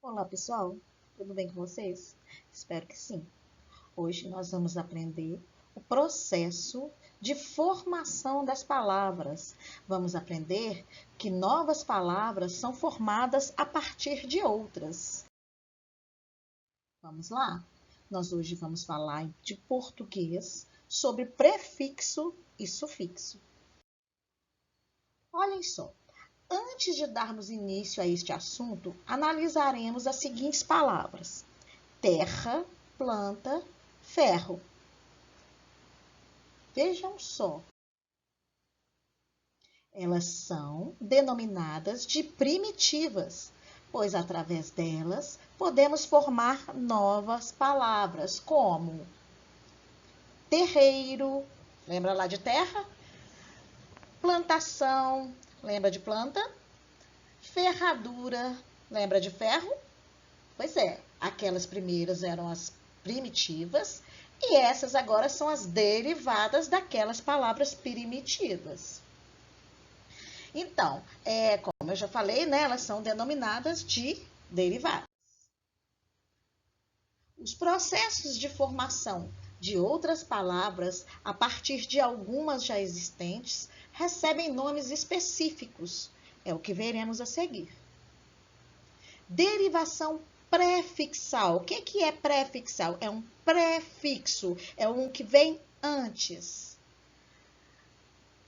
Olá, pessoal. Tudo bem com vocês? Espero que sim. Hoje nós vamos aprender o processo de formação das palavras. Vamos aprender que novas palavras são formadas a partir de outras. Vamos lá? Nós hoje vamos falar de português sobre prefixo e sufixo. Olhem só. Antes de darmos início a este assunto, analisaremos as seguintes palavras: terra, planta, ferro. Vejam só, elas são denominadas de primitivas, pois através delas podemos formar novas palavras, como terreiro, lembra lá de terra? Plantação, lembra de planta? Ferradura, lembra de ferro? Pois é, aquelas primeiras eram as primitivas e essas agora são as derivadas daquelas palavras primitivas. Então, como eu já falei, né, elas são denominadas de derivadas. Os processos de formação de outras palavras, a partir de algumas já existentes, recebem nomes específicos. É o que veremos a seguir. Derivação prefixal. O que é prefixal? É um prefixo, é um que vem antes.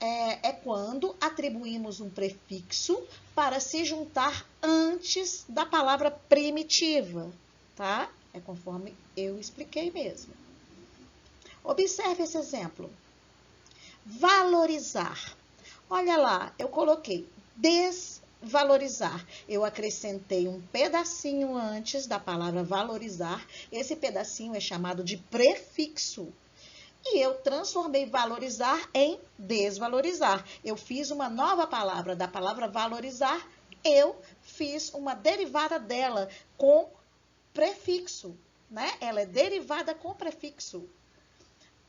É quando atribuímos um prefixo para se juntar antes da palavra primitiva, tá? É conforme eu expliquei mesmo. Observe esse exemplo. Valorizar. Olha lá, eu coloquei desvalorizar. Eu acrescentei um pedacinho antes da palavra valorizar. Esse pedacinho é chamado de prefixo. E eu transformei valorizar em desvalorizar. Eu fiz uma nova palavra da palavra valorizar, eu fiz uma derivada dela com prefixo, né? Ela é derivada com prefixo.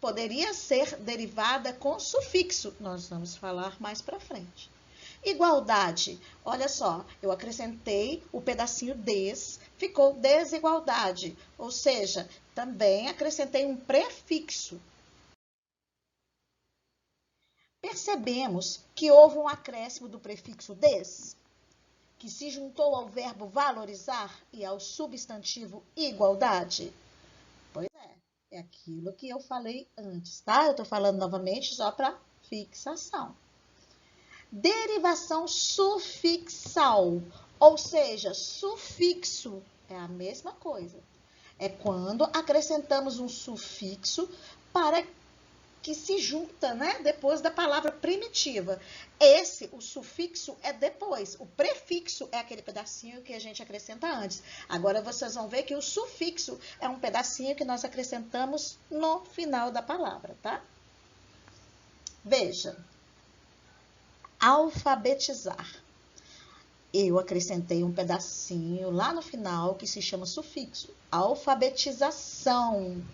Poderia ser derivada com sufixo. Nós vamos falar mais para frente. Igualdade. Olha só, eu acrescentei o pedacinho des, ficou desigualdade. Ou seja, também acrescentei um prefixo. Percebemos que houve um acréscimo do prefixo des, que se juntou ao verbo valorizar e ao substantivo igualdade? Pois é aquilo que eu falei antes, tá? Eu estou falando novamente só para fixação. Derivação sufixal, ou seja, sufixo é a mesma coisa. É quando acrescentamos um sufixo para que se junta, né, depois da palavra primitiva. O sufixo é depois. O prefixo é aquele pedacinho que a gente acrescenta antes. Agora vocês vão ver que o sufixo é um pedacinho que nós acrescentamos no final da palavra, tá? Veja. Alfabetizar. Eu acrescentei um pedacinho lá no final que se chama sufixo. Alfabetização.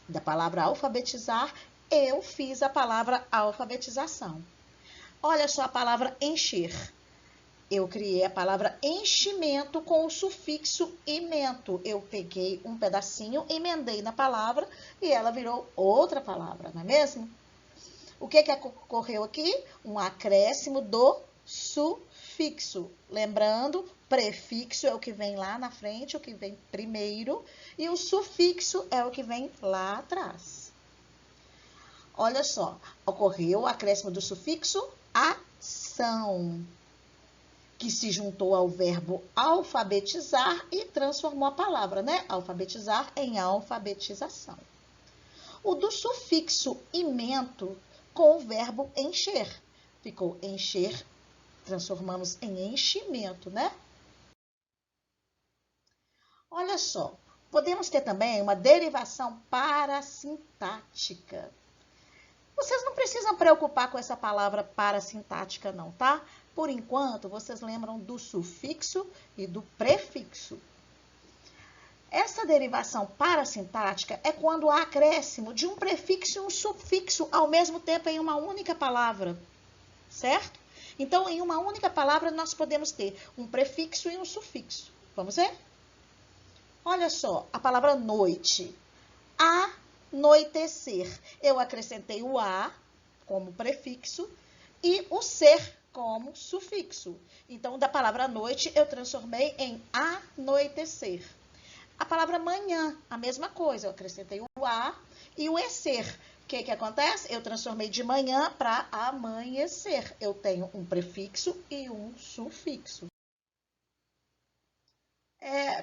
Da palavra alfabetizar, eu fiz a palavra alfabetização. Olha só a palavra encher. Eu criei a palavra enchimento com o sufixo imento. Eu peguei um pedacinho, emendei na palavra e ela virou outra palavra, não é mesmo? O que ocorreu aqui? Um acréscimo do sufixo. Lembrando, prefixo é o que vem lá na frente, o que vem primeiro, e o sufixo é o que vem lá atrás. Olha só, ocorreu o acréscimo do sufixo ação, que se juntou ao verbo alfabetizar e transformou a palavra, né? Alfabetizar em alfabetização. O do sufixo imento com o verbo encher. Ficou encher, transformamos em enchimento, né? Olha só, podemos ter também uma derivação parassintática. Vocês não precisam preocupar com essa palavra parassintática não, tá? Por enquanto, vocês lembram do sufixo e do prefixo. Essa derivação parassintática é quando há acréscimo de um prefixo e um sufixo ao mesmo tempo em uma única palavra, certo? Então, em uma única palavra, nós podemos ter um prefixo e um sufixo. Vamos ver? Olha só, a palavra noite. Anoitecer. Eu acrescentei o a como prefixo e o ser como sufixo. Então, da palavra noite, eu transformei em anoitecer. A palavra manhã, a mesma coisa. Eu acrescentei o a e o ecer. O que acontece? Eu transformei de manhã para amanhecer. Eu tenho um prefixo e um sufixo.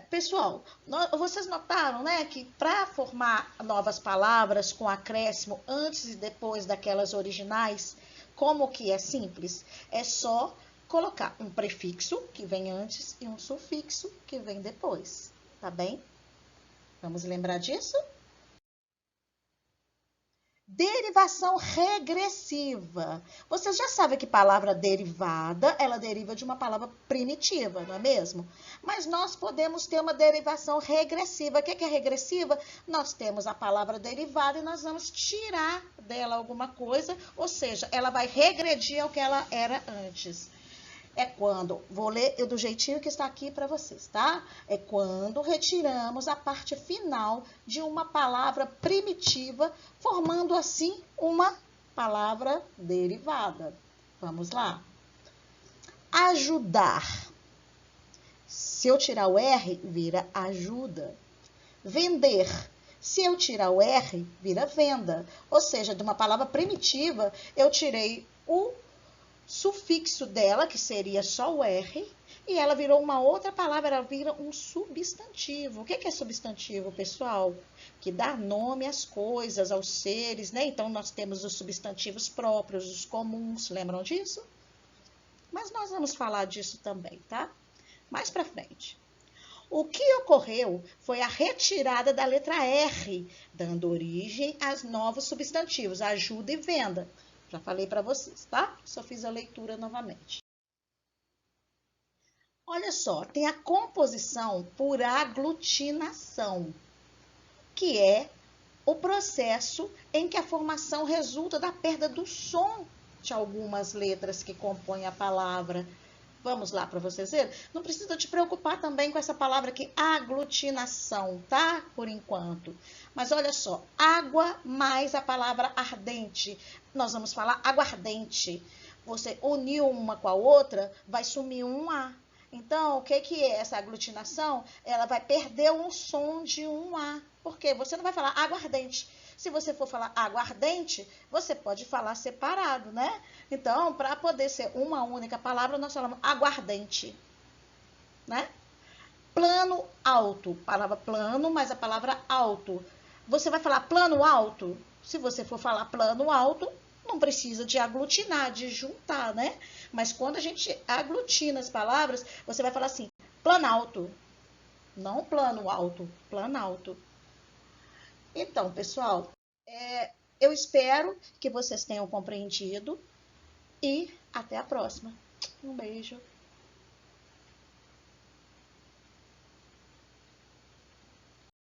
Pessoal, vocês notaram, né, que para formar novas palavras com acréscimo antes e depois daquelas originais, como que é simples? É só colocar um prefixo que vem antes e um sufixo que vem depois, tá bem? Vamos lembrar disso? Derivação regressiva. Vocês já sabem que palavra derivada, ela deriva de uma palavra primitiva, não é mesmo? Mas nós podemos ter uma derivação regressiva. O que é regressiva? Nós temos a palavra derivada e nós vamos tirar dela alguma coisa, ou seja, ela vai regredir ao que ela era antes. É quando, vou ler do jeitinho que está aqui para vocês, tá? É quando retiramos a parte final de uma palavra primitiva, formando assim uma palavra derivada. Vamos lá. Ajudar. Se eu tirar o R, vira ajuda. Vender. Se eu tirar o R, vira venda. Ou seja, de uma palavra primitiva, eu tirei o sufixo dela, que seria só o R, e ela virou uma outra palavra, ela vira um substantivo. O que é substantivo, pessoal? Que dá nome às coisas, aos seres, né? Então, nós temos os substantivos próprios, os comuns, lembram disso? Mas nós vamos falar disso também, tá? Mais pra frente. O que ocorreu foi a retirada da letra R, dando origem aos novos substantivos, ajuda e venda. Já falei para vocês, tá? Só fiz a leitura novamente. Olha só, tem a composição por aglutinação, que é o processo em que a formação resulta da perda do som de algumas letras que compõem a palavra. Vamos lá para vocês verem? Não precisa te preocupar também com essa palavra aqui, aglutinação, tá? Por enquanto. Mas olha só, água mais a palavra ardente. Nós vamos falar aguardente. Você uniu uma com a outra, vai sumir um A. Então, o que é essa aglutinação? Ela vai perder um som de um A. Por quê? Você não vai falar aguardente. Se você for falar aguardente, você pode falar separado, né? Então, para poder ser uma única palavra, nós falamos aguardente, né? Plano alto, palavra plano, mas a palavra alto. Você vai falar plano alto? Se você for falar plano alto, não precisa de aglutinar, de juntar, né? Mas quando a gente aglutina as palavras, você vai falar assim, planalto. Não plano alto, planalto. Então, pessoal, eu espero que vocês tenham compreendido e até a próxima. Um beijo.